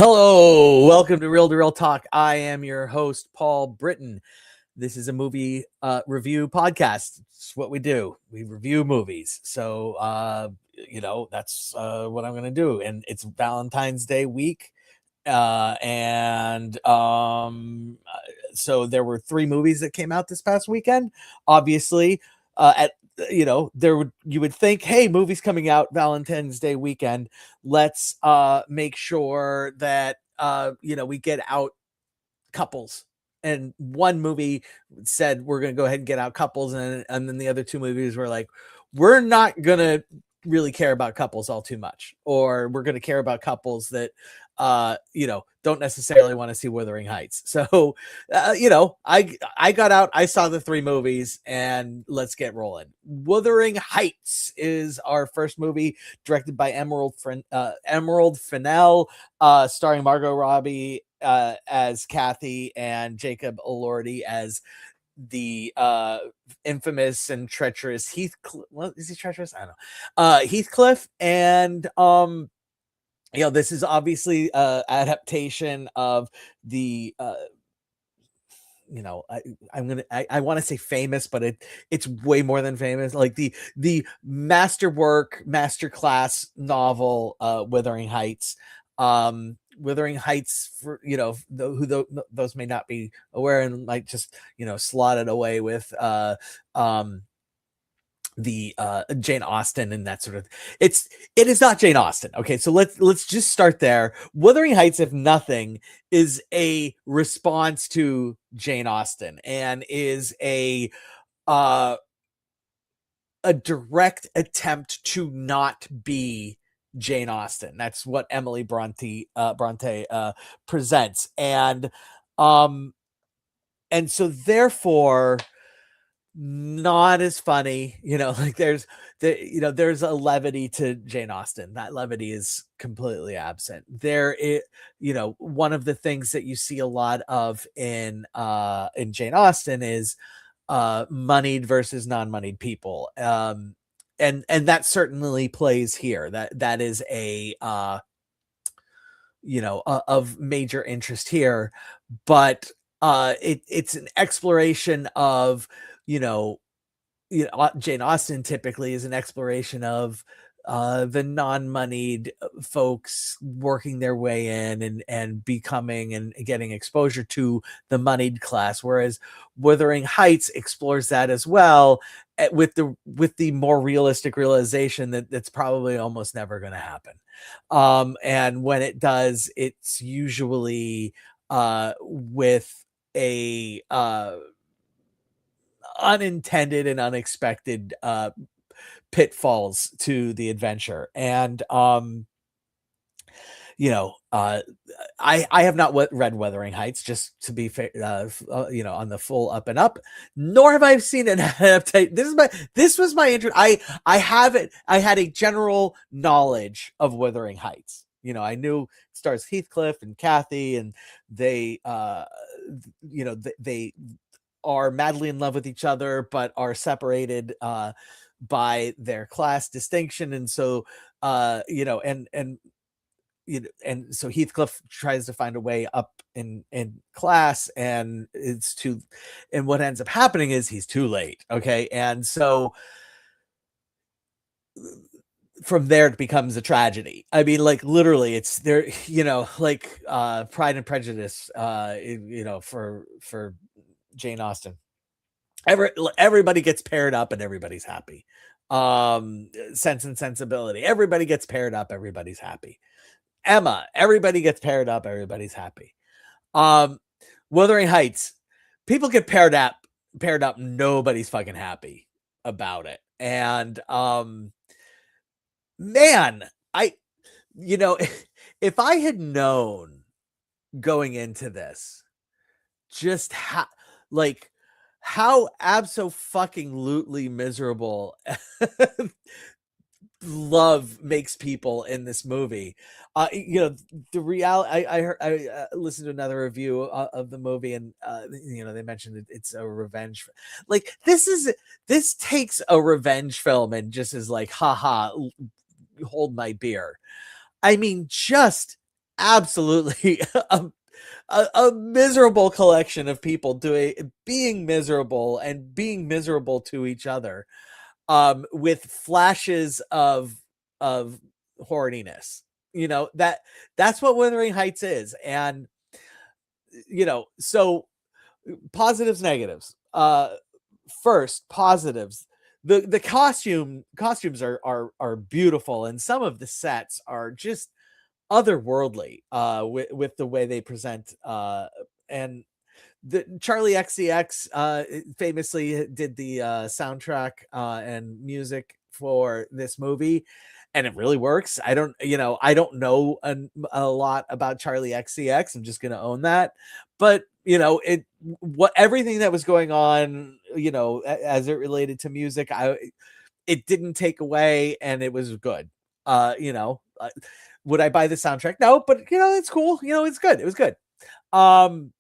Hello, welcome to Real Talk. I am your host, Paul Britton. This is a movie review podcast. It's what we do. We review movies. So, that's what I'm going to do. And it's Valentine's Day week. So there were 3 movies that came out this past weekend. Obviously, you would think, hey, movies coming out Valentine's Day weekend, let's make sure that we get out couples. And one movie said we're going to go ahead and get out couples, and then the other 2 movies were like, we're not going to really care about couples all too much, or we're going to care about couples that don't necessarily want to see Wuthering Heights. So I got out, I saw the 3 movies, and let's get rolling. Wuthering Heights is our first movie, directed by Emerald Fennell, starring Margot Robbie as Kathy and Jacob Elordi as the infamous and treacherous Heathcliff. Well, is he treacherous? I don't know. Heathcliff. And this is obviously adaptation of the I want to say famous, but it's way more than famous, like the masterclass novel Wuthering Heights. Wuthering Heights, for those may not be aware and might just slot it away with the Jane Austen and that sort of. It is not Jane Austen. Okay, so let's just start there. Wuthering Heights, if nothing, is a response to Jane Austen and is a direct attempt to not be Jane Austen. That's what Emily Bronte presents, and so therefore not as funny. There's a levity to Jane Austen. That levity is completely absent. One of the things that you see a lot of in Jane Austen is moneyed versus non-moneyed people. And that certainly plays here. That is a of major interest here, but it's an exploration of Jane Austen typically is an exploration of the non-moneyed folks working their way in and becoming and getting exposure to the moneyed class, whereas Wuthering Heights explores that as well, with the more realistic realization that that's probably almost never going to happen. And when it does, it's usually with a unintended and unexpected pitfalls to the adventure. And I have not read Wuthering Heights, just to be fair, on the full up and up, nor have I seen an adaptation. This was my interest. I had a general knowledge of Wuthering Heights. I knew it stars Heathcliff and Kathy, and they they are madly in love with each other, but are separated by their class distinction. And so, and so Heathcliff tries to find a way up in class, and and what ends up happening is he's too late. Okay. And so from there it becomes a tragedy. I mean, like, literally it's there, like Pride and Prejudice, for Jane Austen. Everybody gets paired up and everybody's happy. Sense and Sensibility, everybody gets paired up, everybody's happy. Emma, everybody gets paired up, everybody's happy. Wuthering Heights, people get paired up, nobody's fucking happy about it. And man, if I had known going into this just how abso-fucking-lutely miserable love makes people in this movie. The reality. I listened to another review of the movie, and they mentioned it's a revenge. Like, this takes a revenge film and just is like, haha, hold my beer. I mean, just absolutely a miserable collection of people being miserable and being miserable to each other, with flashes of horniness. That's what Wuthering Heights is. And so positives, negatives. First, positives. The costumes are beautiful, and some of the sets are just otherworldly, with the way they present, and the Charlie XCX famously did the soundtrack and music for this movie, and it really works. I don't know a lot about Charlie XCX. I'm just gonna own that, but what everything that was going on, as it related to music, it didn't take away, and it was good. Would I buy the soundtrack? No, but it's cool. It's good. It was good. Um,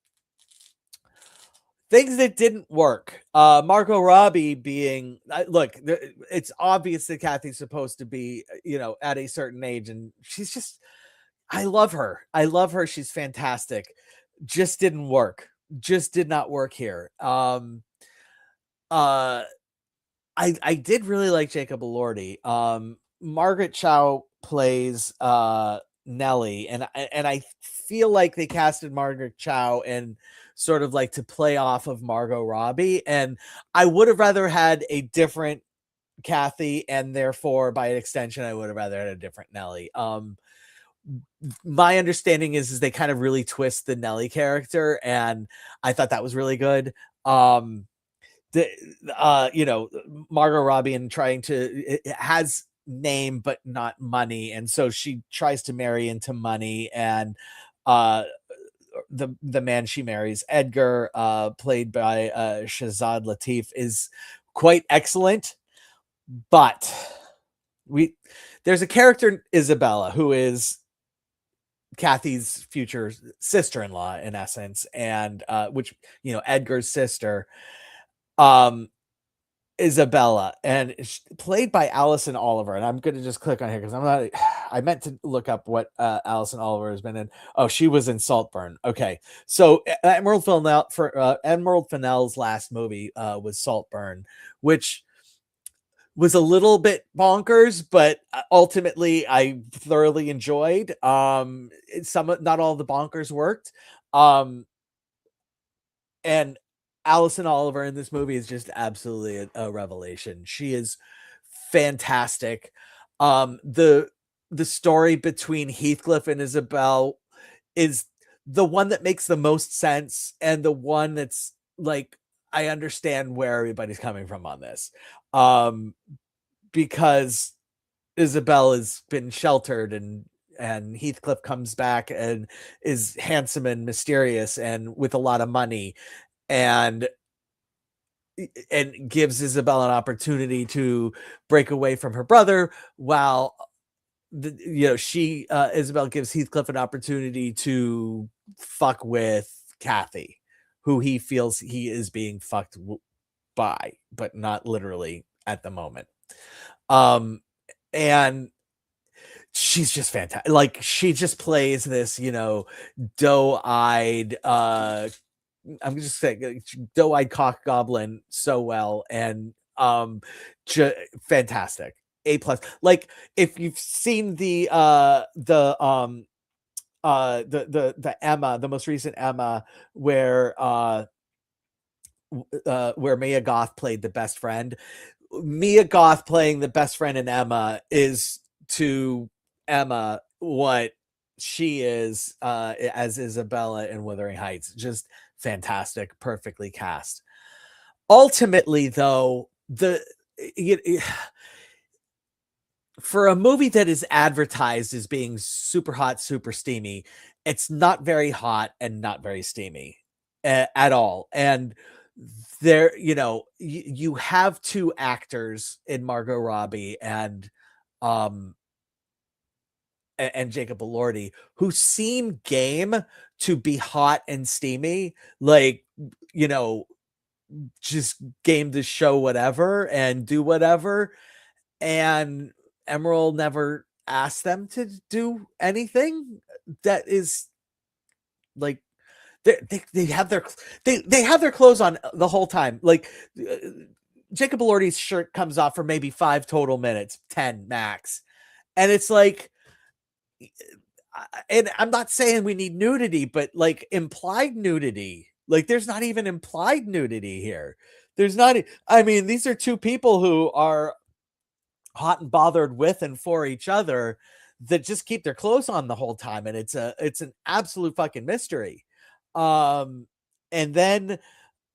Things that didn't work. Margot Robbie being look, it's obvious that Kathy's supposed to be, at a certain age, and she's just I love her. I love her. She's fantastic. Just didn't work. Just did not work here. Uh I did really like Jacob Elordi. Margaret Chow plays Nellie, and I feel like they casted Margaret Chow and sort of like to play off of Margot Robbie, and I would have rather had a different Kathy, and therefore by extension I would have rather had a different Nellie. My understanding is they kind of really twist the Nellie character, and I thought that was really good. The Margot Robbie, and trying to it has name but not money, and so she tries to marry into money, and uh the man she marries, Edgar, played by Shazad Latif, is quite excellent, but we there's a character, Isabella, who is Kathy's future sister-in-law in essence, and which Edgar's sister, um Isabella, and played by Allison Oliver. And I'm going to just click on here because I'm not. I meant to look up what Allison Oliver has been in. Oh, she was in Saltburn. Okay, so Emerald Fennell's last movie was Saltburn, which was a little bit bonkers, but ultimately I thoroughly enjoyed. Not all the bonkers worked. And Allison Oliver in this movie is just absolutely a revelation. She is fantastic. The story between Heathcliff and Isabel is the one that makes the most sense, and the one that's like, I understand where everybody's coming from on this. Because Isabel has been sheltered, and Heathcliff comes back and is handsome and mysterious and with a lot of money, and gives Isabel an opportunity to break away from her brother, while she Isabel gives Heathcliff an opportunity to fuck with Kathy, who he feels he is being fucked by, but not literally at the moment. And she's just fantastic. Like, she just plays this, doe-eyed, I'm just saying, doe-eyed cock goblin so well, and fantastic. A plus. Like, if you've seen the Emma, the most recent Emma, where Mia Goth played the best friend. Mia Goth playing the best friend in Emma is to Emma what she is as Isabella in Wuthering Heights. Just fantastic, perfectly cast. Ultimately, though, for a movie that is advertised as being super hot, super steamy, it's not very hot and not very steamy at all. And there, you have two actors in Margot Robbie um and Jacob Elordi, who seem game to be hot and steamy, like, you know, just game to show whatever and do whatever. And Emerald never ask them to do anything that is like they have their they have their clothes on the whole time. Like uh, Jacob Elordi's shirt comes off for maybe 5 total minutes, 10 max. And it's like, and I'm not saying we need nudity, but like implied nudity. Like there's not even implied nudity here. There's not. I mean, these are two people who are hot and bothered with and for each other that just keep their clothes on the whole time, and it's an absolute fucking mystery. Um, and then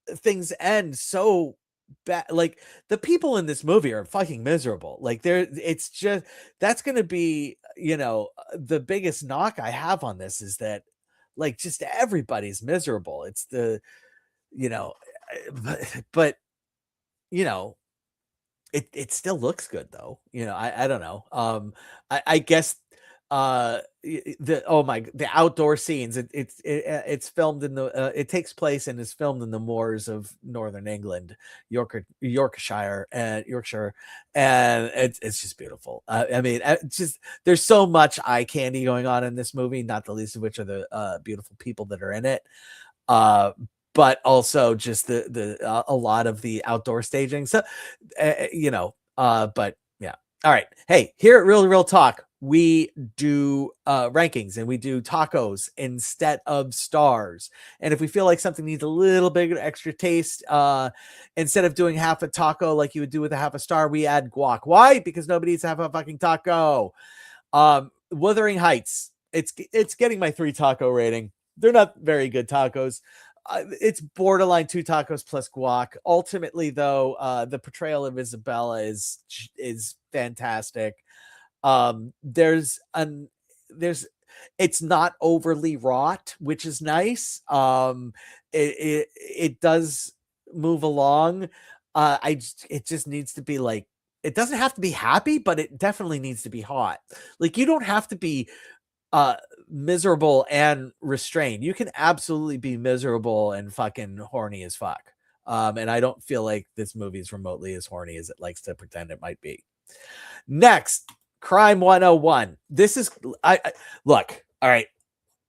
things end so bad. Like the people in this movie are fucking miserable. Like it's just that's gonna be, the biggest knock I have on this is that like just everybody's miserable. It's the you know, but you know, it still looks good though. I don't know. I guess the outdoor scenes, it's filmed in the it takes place and is filmed in the moors of northern England, Yorkshire, and it's just beautiful. I mean, just there's so much eye candy going on in this movie, not the least of which are the beautiful people that are in it. uh but also just the a lot of the outdoor staging. So but yeah. All right, hey, here at Real Talk, we do rankings, and we do tacos instead of stars. And if we feel like something needs a little bit of extra taste, instead of doing half a taco like you would do with a half a star, we add guac. Why? Because nobody eats half a fucking taco. Wuthering Heights, it's getting my 3 taco rating. They're not very good tacos. It's borderline 2 tacos plus guac. Ultimately, though, the portrayal of Isabella is fantastic. There's it's not overly wrought, which is nice. It does move along. It just needs to be like, it doesn't have to be happy, but it definitely needs to be hot. Like you don't have to be uh miserable and restrained. You can absolutely be miserable and fucking horny as fuck. And I don't feel like this movie is remotely as horny as it likes to pretend it might be. Next, Crime 101. This is I look, all right.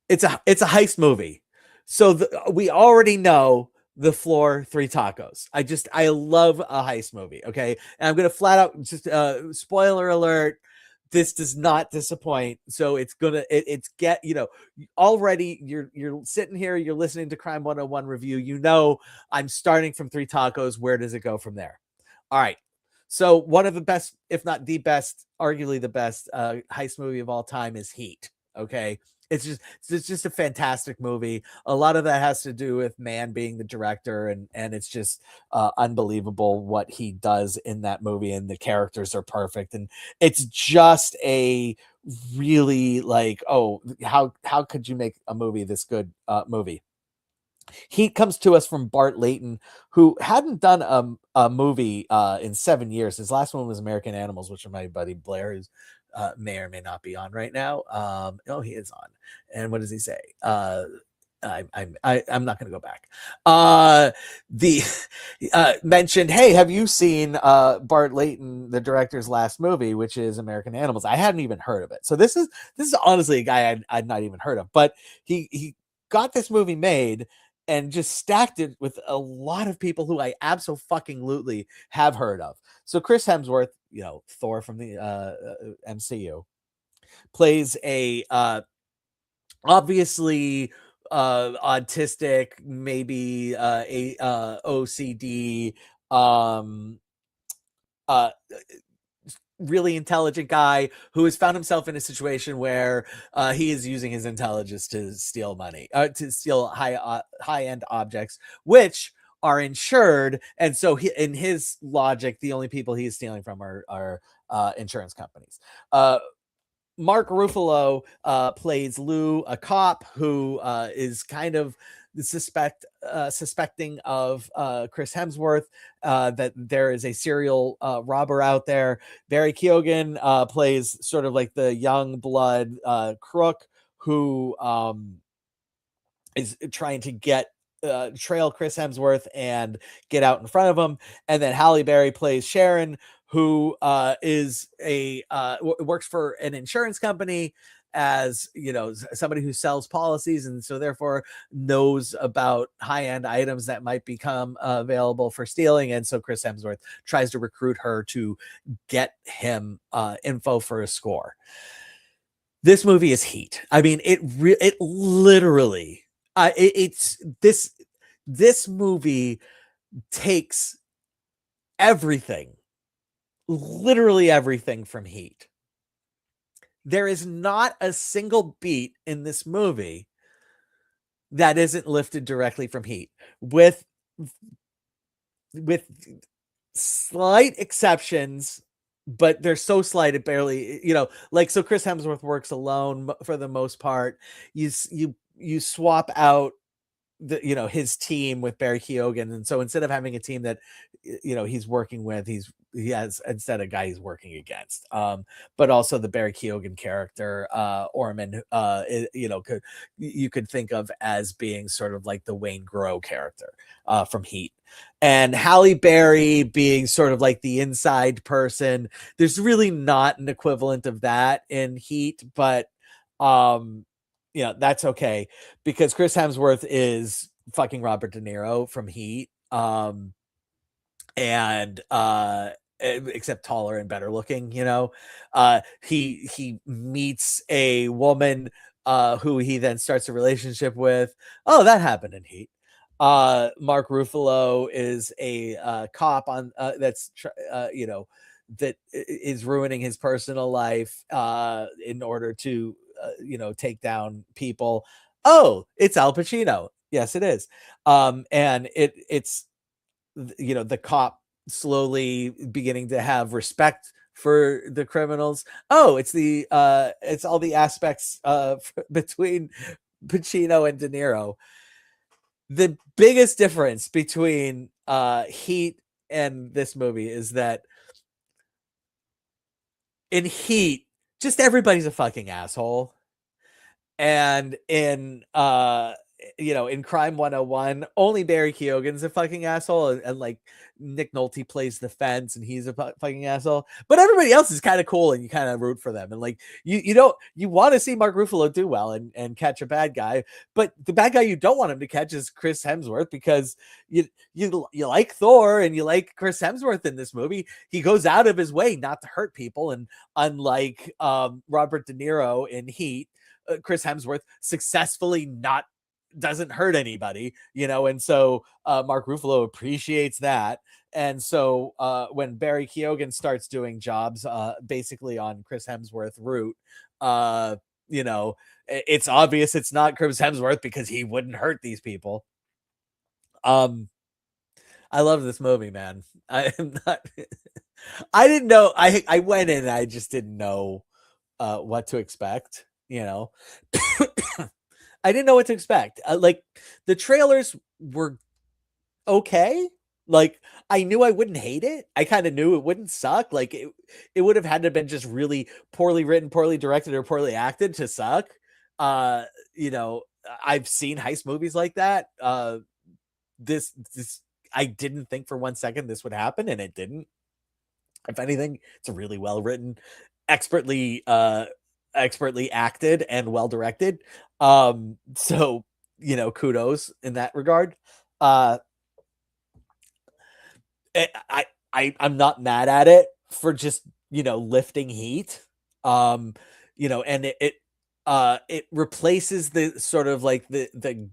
It's a heist movie. So we already know the floor 3 tacos. I love a heist movie, okay? And I'm going to flat out just spoiler alert, this does not disappoint. So it's already you're sitting here, you're listening to Crime 101 review. I'm starting from 3 tacos. Where does it go from there? All right. So one of the best, if not the best, arguably the best heist movie of all time is Heat. Okay. It's just a fantastic movie. A lot of that has to do with Mann being the director, and it's just unbelievable what he does in that movie, and the characters are perfect, and it's just a really like, oh, how could you make a movie this good movie? Heat comes to us from Bart Layton, who hadn't done a movie in 7 years. His last one was American Animals, which is my buddy Blair, who's may or may not be on right now. Oh, he is on. And what does he say? I'm not going to go back. The mentioned, hey, have you seen Bart Layton, the director's last movie, which is American Animals? I hadn't even heard of it. So this is honestly a guy I'd not even heard of, but he got this movie made and just stacked it with a lot of people who I absolutely have heard of. So Chris Hemsworth, Thor from the MCU, plays a obviously autistic, maybe OCD, um uh really intelligent guy who has found himself in a situation where he is using his intelligence to steal money, to steal high end objects, which are insured. And so in his logic, the only people he's stealing from are insurance companies. Mark Ruffalo plays Lou, a cop who is kind of suspecting of Chris Hemsworth, that there is a serial robber out there. Barry Keoghan plays sort of like the young blood crook who is trying to trail Chris Hemsworth and get out in front of him. And then Halle Berry plays Sharon, who is a works for an insurance company as somebody who sells policies, and so therefore knows about high-end items that might become available for stealing. And so Chris Hemsworth tries to recruit her to get him info for a score. This movie is Heat. I mean, it literally it's this movie takes everything, literally everything from Heat. There is not a single beat in this movie that isn't lifted directly from Heat, with slight exceptions, but they're so slight it barely, like, so Chris Hemsworth works alone for the most part. You swap out his team with Barry Keoghan, and so instead of having a team that he's working with, he has instead a guy he's working against. But also the Barry Keoghan character, Orman, you could think of as being sort of like the Wayne Grow character from Heat, and Halle Berry being sort of like the inside person. There's really not an equivalent of that in Heat, but that's okay, because Chris Hemsworth is fucking Robert De Niro from Heat, and except taller and better looking. He meets a woman who he then starts a relationship with. Oh, that happened in Heat. Mark Ruffalo is a cop on that is ruining his personal life in order to take down people. Oh, it's Al Pacino. Yes, it is. And it's the cop slowly beginning to have respect for the criminals. Oh, it's all the aspects between Pacino and De Niro. The biggest difference between Heat and this movie is that in Heat, just everybody's a fucking asshole. And in in Crime 101, only Barry Keoghan's a fucking asshole, and like Nick Nolte plays the fence and he's a fucking asshole, but everybody else is kind of cool and you kind of root for them, and like you want to see Mark Ruffalo do well and catch a bad guy, but the bad guy you don't want him to catch is Chris Hemsworth, because you like Thor and you like Chris Hemsworth in this movie. He goes out of his way not to hurt people, and unlike Robert De Niro in Heat, Chris Hemsworth successfully doesn't hurt anybody, and so Mark Ruffalo appreciates that. And so when Barry Keoghan starts doing jobs basically on Chris Hemsworth route, it's obvious it's not Chris Hemsworth, because he wouldn't hurt these people. I love this movie, man. I am not I didn't know. I went in and I just didn't know what to expect. I didn't know what to expect. Like, the trailers were okay. Like, I knew I wouldn't hate it. I kind of knew it wouldn't suck. Like, it would have had to have been just really poorly written, poorly directed, or poorly acted to suck. Uh, I've seen heist movies like that. This I didn't think for 1 second this would happen, and it didn't. If anything, it's a really well written, expertly acted, and well directed. So kudos in that regard. uh I'm not mad at it for just lifting Heat. And it replaces the sort of like the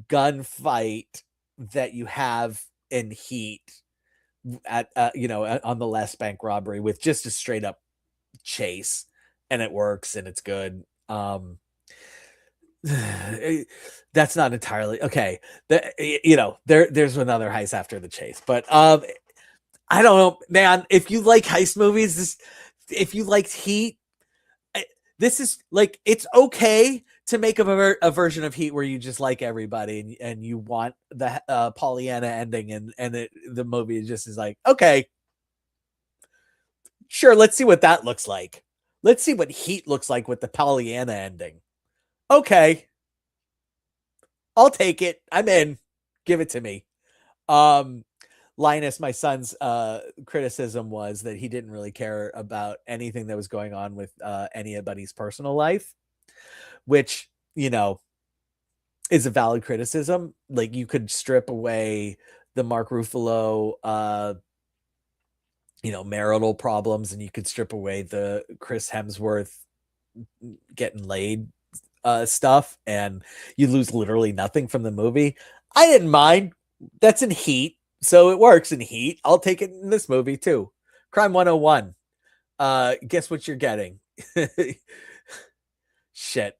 gunfight that you have in Heat at on the last bank robbery, with just a straight up chase, and it works and it's good. That's not entirely okay. There's another heist after the chase, but I don't know, man. If you like heist movies, if you liked Heat, this is like, it's okay to make a version of Heat where you just like everybody, and you want the Pollyanna ending, and the movie just is like, okay, sure, let's see what that looks like. Let's see what Heat looks like with the Pollyanna ending. Okay, I'll take it. I'm in. Give it to me. Um, Linus, my son's criticism was that he didn't really care about anything that was going on with anybody's personal life, which, you know, is a valid criticism. Like, you could strip away the Mark Ruffalo you know, marital problems, and you could strip away the Chris Hemsworth getting laid stuff, and you lose literally nothing from the movie. I didn't mind. That's in Heat, so it works in Heat. I'll take it in this movie too. Crime 101. Guess what you're getting? Shit.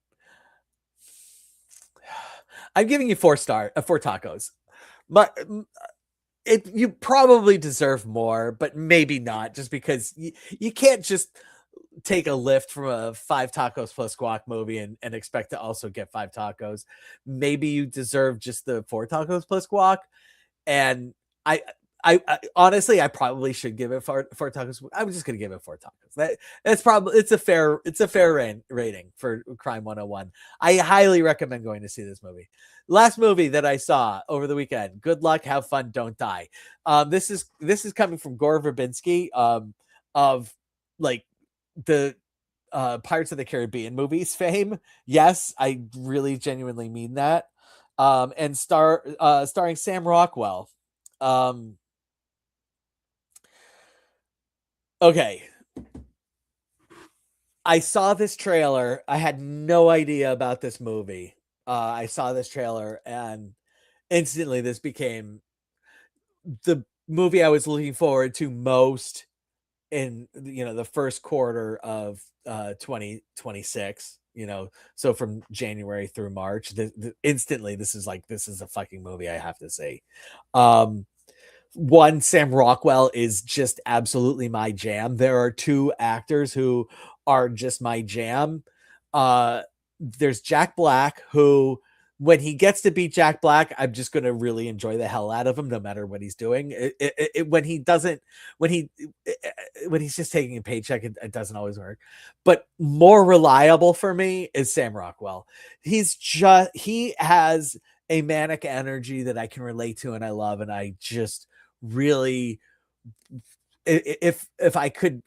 I'm giving you 4 tacos. But you probably deserve more, but maybe not, just because you can't just take a lift from a 5 tacos plus guac movie and expect to also get 5 tacos. Maybe you deserve just the 4 tacos plus guac. And I, I honestly, I probably should give it 4 tacos. I'm just gonna give it 4 tacos. It's a fair rating for Crime 101. I highly recommend going to see this movie. Last movie that I saw over the weekend. Good luck, have fun, don't die. This is coming from Gore Verbinski, of like the Pirates of the Caribbean movies fame. Yes, I really genuinely mean that. And starring Sam Rockwell. Okay. I saw this trailer. I had no idea about this movie. I saw this trailer, and instantly this became the movie I was looking forward to most in, you know, the first quarter of 2026, you know, so from January through March. Instantly this is a fucking movie I have to see. um One, Sam Rockwell is just absolutely my jam. There are 2 actors who are just my jam. Uh, there's Jack Black, who, when he gets to be Jack Black, I'm just going to really enjoy the hell out of him, no matter what he's doing. When he doesn't, when he, when he's just taking a paycheck, it doesn't always work. But more reliable for me is Sam Rockwell. He has a manic energy that I can relate to and I love, and I just really, if I could,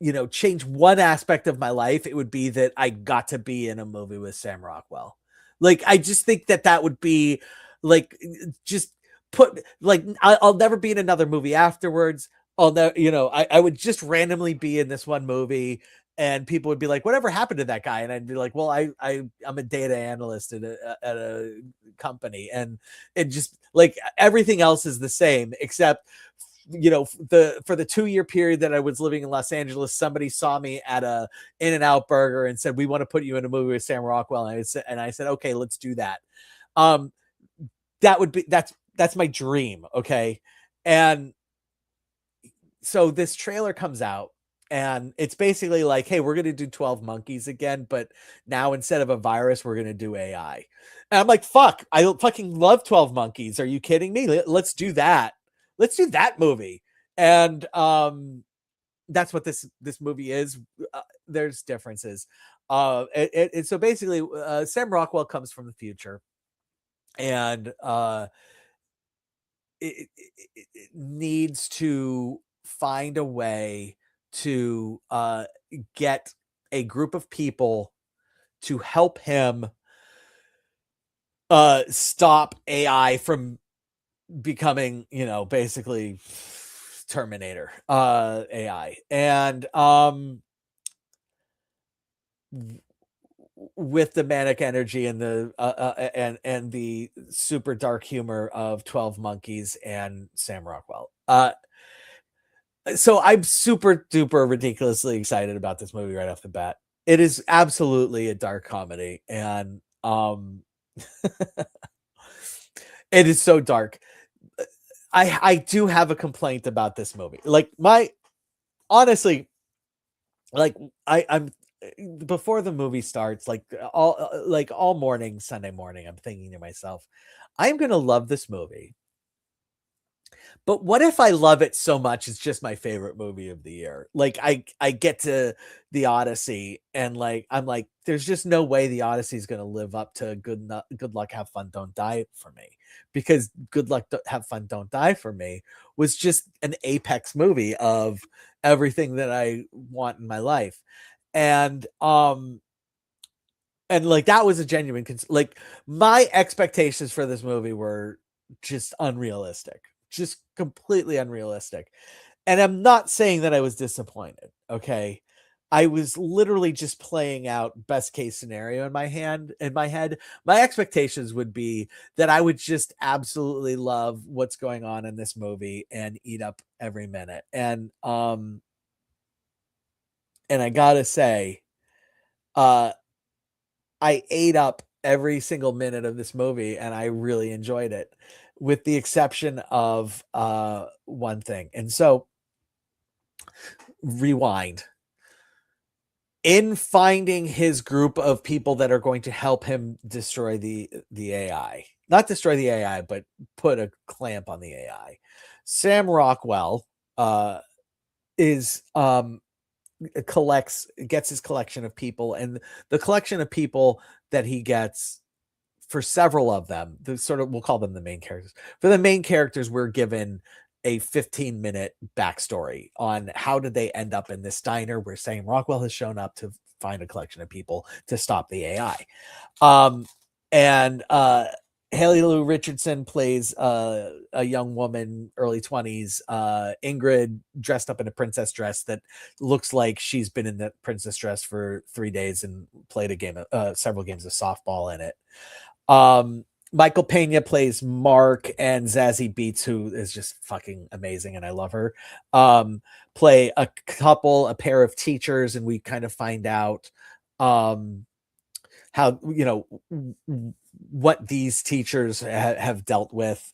you know, change one aspect of my life, it would be that I got to be in a movie with Sam Rockwell. Like, I just think that would be like, just put, like, I'll never be in another movie afterwards. I'll never, you know, I would just randomly be in this one movie, and people would be like, whatever happened to that guy? And I'd be like, well, I'm a data analyst at a company, and it just, like, everything else is the same, except, you know, for the 2-year period that I was living in Los Angeles, somebody saw me at a In-N-Out Burger and said, we want to put you in a movie with Sam Rockwell. And I said, okay, let's do that. Um, that's my dream. Okay. And so this trailer comes out, and it's basically like, hey, we're going to do 12 Monkeys again, but now instead of a virus, we're going to do AI. And I'm like, fuck, I fucking love 12 Monkeys. Are you kidding me? Let's do that. Let's do that movie. And that's what this movie is. There's differences. So basically, Sam Rockwell comes from the future, and it needs to find a way to get a group of people to help him stop AI from becoming, you know, basically Terminator AI. And with the manic energy and the and the super dark humor of 12 Monkeys and Sam Rockwell. So I'm super duper ridiculously excited about this movie right off the bat. It is absolutely a dark comedy, and it is so dark. I do have a complaint about this movie. Like, honestly, like, I'm before the movie starts, all morning, Sunday morning, I'm thinking to myself, I'm gonna love this movie. But what if I love it so much it's just my favorite movie of the year? Like, I get to the Odyssey, and, like, I'm like, there's just no way the Odyssey is gonna live up to Good Luck, Have Fun, Don't Die for me. because Good Luck, Have Fun, Don't Die for me was just an apex movie of everything that I want in my life. And like that was a genuine like my expectations for this movie were just unrealistic, just completely unrealistic. And I'm not saying that I was disappointed, okay? I was literally just playing out best case scenario in my head. My expectations would be that I would just absolutely love what's going on in this movie and eat up every minute. And I got to say uh I ate up every single minute of this movie and I really enjoyed it, with the exception of one thing. And so rewind. In finding his group of people that are going to help him destroy the AI. Not destroy the AI, but put a clamp on the AI. Sam Rockwell is gets his collection of people, and the collection of people that he gets, for several of them, the sort of, we'll call them the main characters. For the main characters, we're given a 15-minute backstory on how did they end up in this diner where Sam Rockwell has shown up to find a collection of people to stop the AI. And Haley Lou Richardson plays a young woman, early 20s, Ingrid, dressed up in a princess dress that looks like she's been in that princess dress for 3 days and played several games of softball in it. Michael Pena plays Mark, and Zazie Beetz, who is just fucking amazing, and I love her, play a pair of teachers, and we kind of find out how, what these teachers have dealt with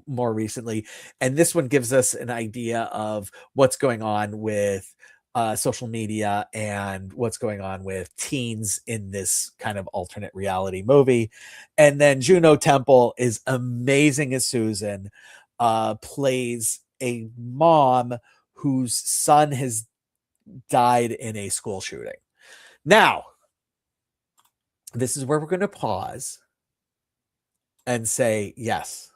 more recently. And this one gives us an idea of what's going on with social media and what's going on with teens in this kind of alternate reality movie. And then Juno Temple is amazing as Susan, plays a mom whose son has died in a school shooting. Now, this is where we're going to pause and say, yes,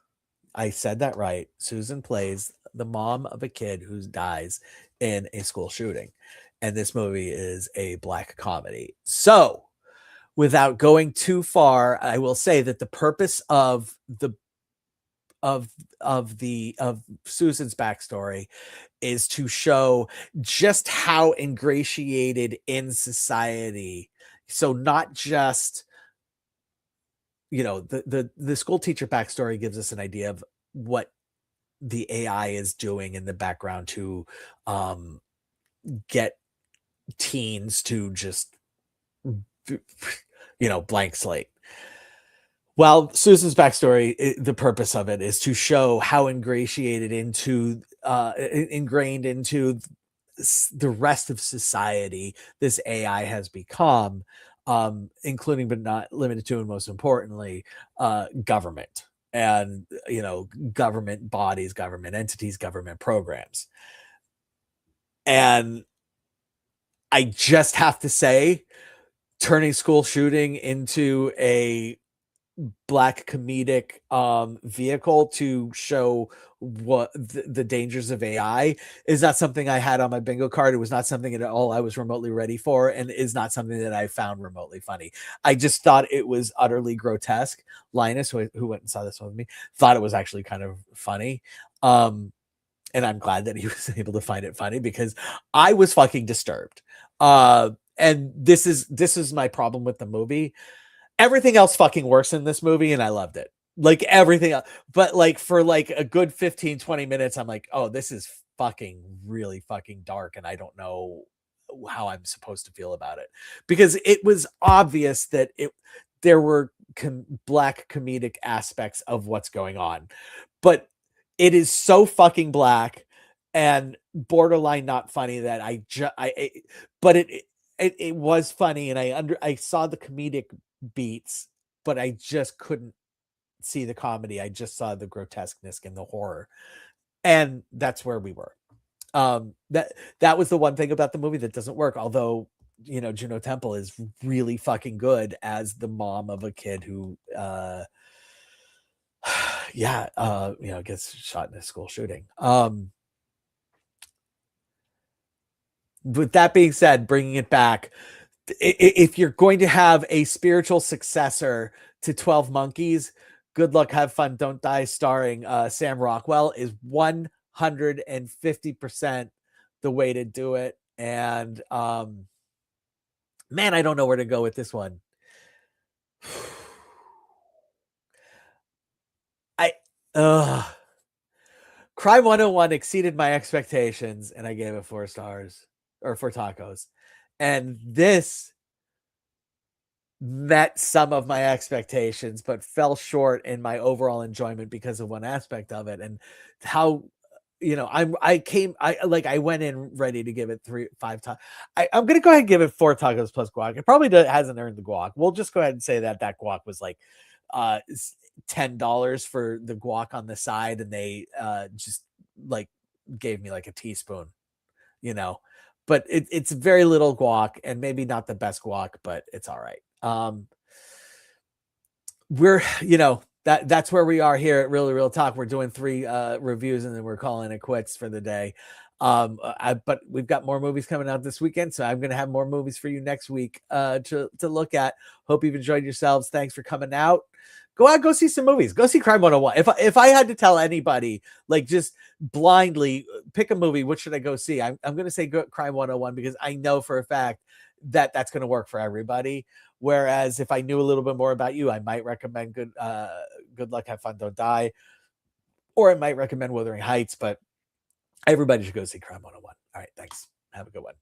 I said that right. Susan plays the mom of a kid who dies in a school shooting. And this movie is a Black comedy. So, without going too far, I will say that the purpose of Susan's backstory is to show just how ingratiated in society. So not just, the school teacher backstory gives us an idea of what the AI is doing in the background to get teens to just, blank slate. Well, Susan's backstory, the purpose of it is to show how ingratiated ingrained into the rest of society this AI has become, including but not limited to, and most importantly, government and government bodies, government entities, government programs. And I just have to say, turning school shooting into a Black comedic vehicle to show what the dangers of AI is not something I had on my bingo card. It was not something at all I was remotely ready for, and is not something that I found remotely funny. I just thought it was utterly grotesque. Linus, who went and saw this one with me, thought it was actually kind of funny. And I'm glad that he was able to find it funny, because I was fucking disturbed. And this is my problem with the movie. Everything else fucking works in this movie, and I loved it. Like everything else. But like for like a good 15-20 minutes, I'm like, oh, this is fucking really fucking dark, and I don't know how I'm supposed to feel about it. Because it was obvious that there were Black comedic aspects of what's going on. But it is so fucking Black and borderline not funny that but it was funny, and I saw the comedic beats, but I just couldn't see the comedy. I just saw the grotesqueness and the horror. And that's where we were. That was the one thing about the movie that doesn't work. Although, Juno Temple is really fucking good as the mom of a kid who Yeah, gets shot in a school shooting. With that being said, bringing it back, if you're going to have a spiritual successor to 12 Monkeys, Good Luck, Have Fun, Don't Die, starring Sam Rockwell, is 150% the way to do it. And man, I don't know where to go with this one. I Crime 101 exceeded my expectations, and I gave it 4 stars, or 4 tacos. And this met some of my expectations, but fell short in my overall enjoyment because of one aspect of it, and how I went in ready to give it 5 tacos. I'm gonna go ahead and give it 4 tacos plus guac. It probably hasn't earned the guac. We'll just go ahead and say that guac was like uh $10 for the guac on the side, and they just like gave me like a teaspoon, you know. But it's very little guac, and maybe not the best guac, but it's all right. We're that's where we are here at Really Real Talk. We're doing 3 reviews, and then we're calling it quits for the day. But we've got more movies coming out this weekend, so I'm gonna have more movies for you next week to look at. Hope you've enjoyed yourselves. Thanks for coming out. Go out, go see some movies. Go see Crime 101. If I had to tell anybody, like, just blindly pick a movie, what should I go see? I'm gonna say Crime 101, because I know for a fact that that's gonna work for everybody. Whereas if I knew a little bit more about you, I might recommend Good Luck, Have Fun, Don't Die, or I might recommend Wuthering Heights. But everybody should go see Crime 101. All right, thanks. Have a good one.